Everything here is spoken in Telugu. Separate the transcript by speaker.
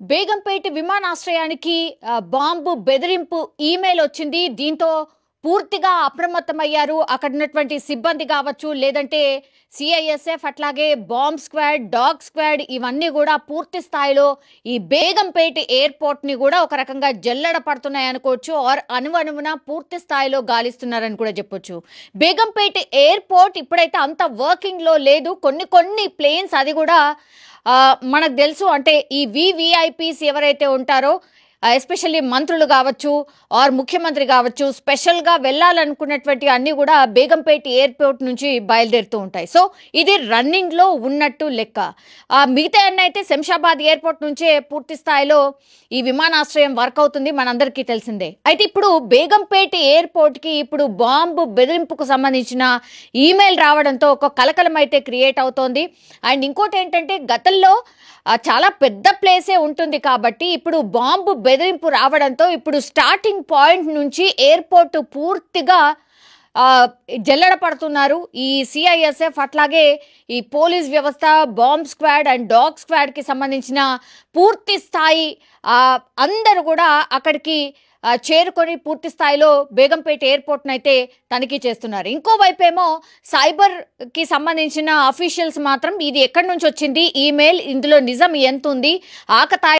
Speaker 1: బేగంపేట విమానాశ్రయానికి బాంబు బెదిరింపు ఈమెయిల్ వచ్చింది. దీంతో పూర్తిగా అప్రమత్తమయ్యారు అక్కడ ఉన్నటువంటి సిబ్బంది కావచ్చు, లేదంటే సిఐఎస్ఎఫ్, అట్లాగే బాంబ్ స్క్వాడ్, డాగ్ స్క్వాడ్, ఇవన్నీ కూడా పూర్తి స్థాయిలో ఈ బేగంపేట ఎయిర్పోర్ట్ ని కూడా ఒక రకంగా జల్లెడ పడుతున్నాయి అనుకోవచ్చు. ఆర్ అనువనువున పూర్తి స్థాయిలో గాలిస్తున్నారని కూడా చెప్పొచ్చు. బేగంపేట ఎయిర్పోర్ట్ ఇప్పుడైతే అంత వర్కింగ్ లో లేదు. కొన్ని ప్లేన్స్ అది కూడా మనకు తెలుసు. అంటే ఈ వివిఐపీస్ ఎవరైతే ఉంటారో, ఎస్పెషల్లీ మంత్రులు కావచ్చు ఆర్ ముఖ్యమంత్రి కావచ్చు, స్పెషల్గా వెళ్ళాలనుకున్నటువంటి అన్ని కూడా బేగంపేట ఎయిర్పోర్ట్ నుంచి బయలుదేరుతూ ఉంటాయి. సో ఇది రన్నింగ్లో ఉన్నట్టు లెక్క. మిగతా అన్ని అయితే శంషాబాద్ ఎయిర్పోర్ట్ నుంచే పూర్తి స్థాయిలో ఈ విమానాశ్రయం వర్క్ అవుతుంది, మనందరికీ తెలిసిందే. అయితే ఇప్పుడు బేగంపేట ఎయిర్పోర్ట్కి ఇప్పుడు బాంబు బెదిరింపుకు సంబంధించిన ఈమెయిల్ రావడంతో ఒక కలకలం అయితే క్రియేట్ అవుతోంది. అండ్ ఇంకోటి ఏంటంటే, గతంలో చాలా పెద్ద ప్లేసే ఉంటుంది కాబట్టి ఇప్పుడు బాంబు బెదిరింపు రావడంతో ఇప్పుడు స్టార్టింగ్ పాయింట్ నుంచి ఎయిర్పోర్ట్ పూర్తిగా జల్లెడ పడుతున్నారు. ఈ సిఐఎస్ఎఫ్, అట్లాగే ఈ పోలీస్ వ్యవస్థ, బాంబ్ స్క్వాడ్ అండ్ డాగ్ స్క్వాడ్కి సంబంధించిన పూర్తి స్థాయి అందరూ కూడా అక్కడికి చేరుకొని పూర్తి స్థాయిలో బేగంపేట ఎయిర్పోర్ట్ను అయితే తనిఖీ చేస్తున్నారు. ఇంకోవైపు ఏమో సైబర్కి సంబంధించిన అఫీషియల్స్ మాత్రం ఇది ఎక్కడి నుంచి వచ్చింది ఈమెయిల్, ఇందులో నిజం ఎంత ఉంది, ఆకతాయి